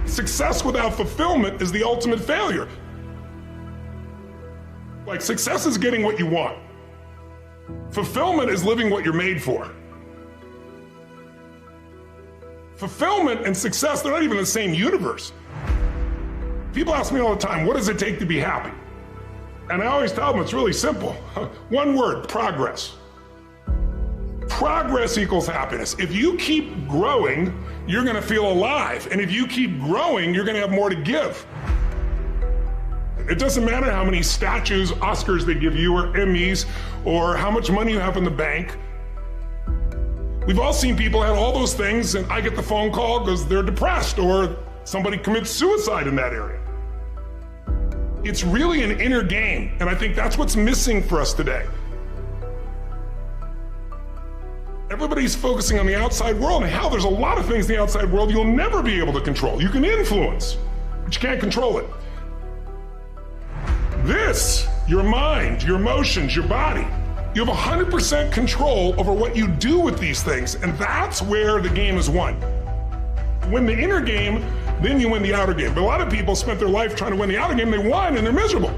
Success without fulfillment is the ultimate failure. Like, success is getting what you want. Fulfillment is living what you're made for. Fulfillment and success, they're not even the same universe. People ask me all the time, what does it take to be happy? And I always tell them it's really simple. One word, progress. Progress equals happiness. If you keep growing, you're gonna feel alive. And if you keep growing, you're gonna have more to give. It doesn't matter how many statues, Oscars they give you, or Emmys, or how much money you have in the bank. We've all seen people have all those things, and I get the phone call because they're depressed, or somebody commits suicide in that area. It's really an inner game, and I think that's what's missing for us today. Everybody's focusing on the outside world, and how there's a lot of things in the outside world you'll never be able to control. You can influence, but you can't control it. This, your mind, your emotions, your body, you have 100% control over what you do with these things, and that's where the game is won. Win the inner game, then you win the outer game. But a lot of people spent their life trying to win the outer game, they won, and they're miserable.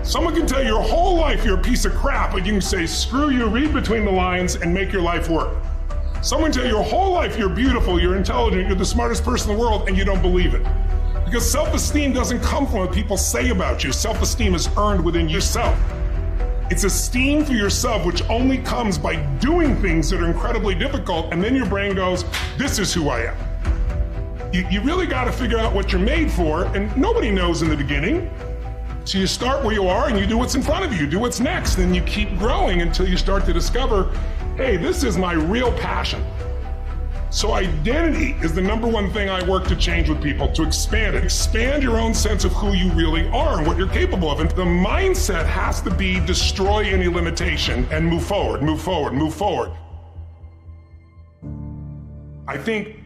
Someone can tell you your whole life you're a piece of crap, but you can say, screw you, read between the lines, and make your life work. Someone can tell you your whole life you're beautiful, you're intelligent, you're the smartest person in the world, and you don't believe it. Because self-esteem doesn't come from what people say about you. Self-esteem is earned within yourself. It's esteem for yourself, which only comes by doing things that are incredibly difficult, and then your brain goes, this is who I am. You really got to figure out what you're made for, and nobody knows in the beginning. So you start where you are and you do what's in front of you, do what's next, and you keep growing until you start to discover, hey, this is my real passion. So identity is the number one thing I work to change with people, to expand it. Expand your own sense of who you really are and what you're capable of. And the mindset has to be destroy any limitation and move forward, move forward, move forward. I think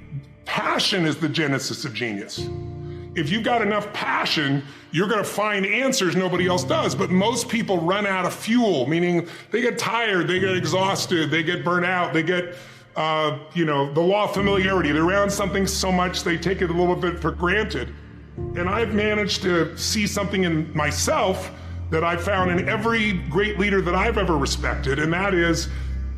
passion is the genesis of genius. If you've got enough passion, you're gonna find answers nobody else does. But most people run out of fuel, meaning they get tired, they get exhausted, they get burnt out, they get the law of familiarity. They're around something so much they take it a little bit for granted. And I've managed to see something in myself that I found in every great leader that I've ever respected, and that is,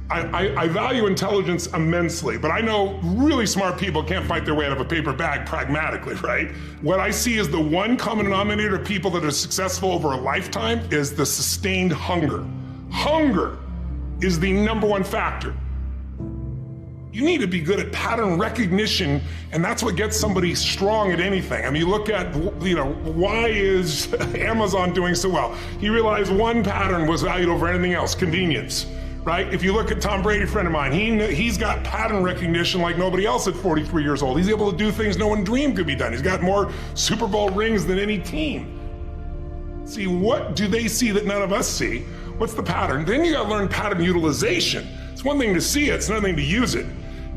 I value intelligence immensely, but I know really smart people can't fight their way out of a paper bag pragmatically, right? What I see as the one common denominator of people that are successful over a lifetime is the sustained hunger. Hunger is the number one factor. You need to be good at pattern recognition, and that's what gets somebody strong at anything. I mean, you look at, why is Amazon doing so well? He realized one pattern was valued over anything else, convenience, right? If you look at Tom Brady, a friend of mine, he's got pattern recognition like nobody else at 43 years old. He's able to do things no one dreamed could be done. He's got more Super Bowl rings than any team. See, what do they see that none of us see? What's the pattern? Then you gotta learn pattern utilization. It's one thing to see it, it's another thing to use it.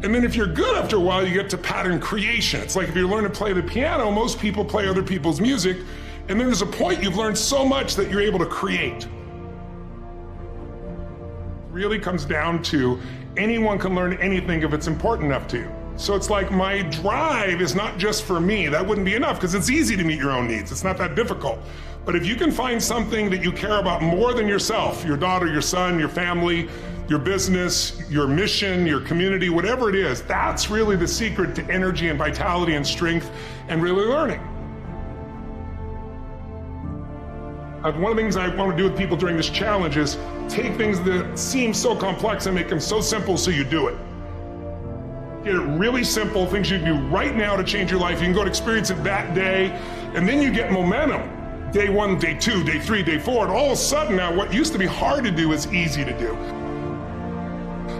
And then if you're good after a while, you get to pattern creation. It's like if you learn to play the piano, most people play other people's music, and then there's a point you've learned so much that you're able to create. It really comes down to anyone can learn anything if it's important enough to you. So it's like my drive is not just for me. That wouldn't be enough because it's easy to meet your own needs. It's not that difficult. But if you can find something that you care about more than yourself, your daughter, your son, your family, your business, your mission, your community, whatever it is, that's really the secret to energy and vitality and strength and really learning. One of the things I want to do with people during this challenge is take things that seem so complex and make them so simple so you do it. Get it really simple, things you can do right now to change your life. You can go and experience it that day, and then you get momentum. Day 1, day 2, day 3, day 4, and all of a sudden now what used to be hard to do is easy to do.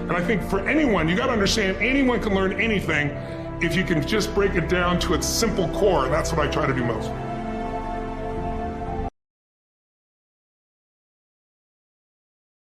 And I think for anyone, you got to understand anyone can learn anything if you can just break it down to its simple core, and that's what I try to do most.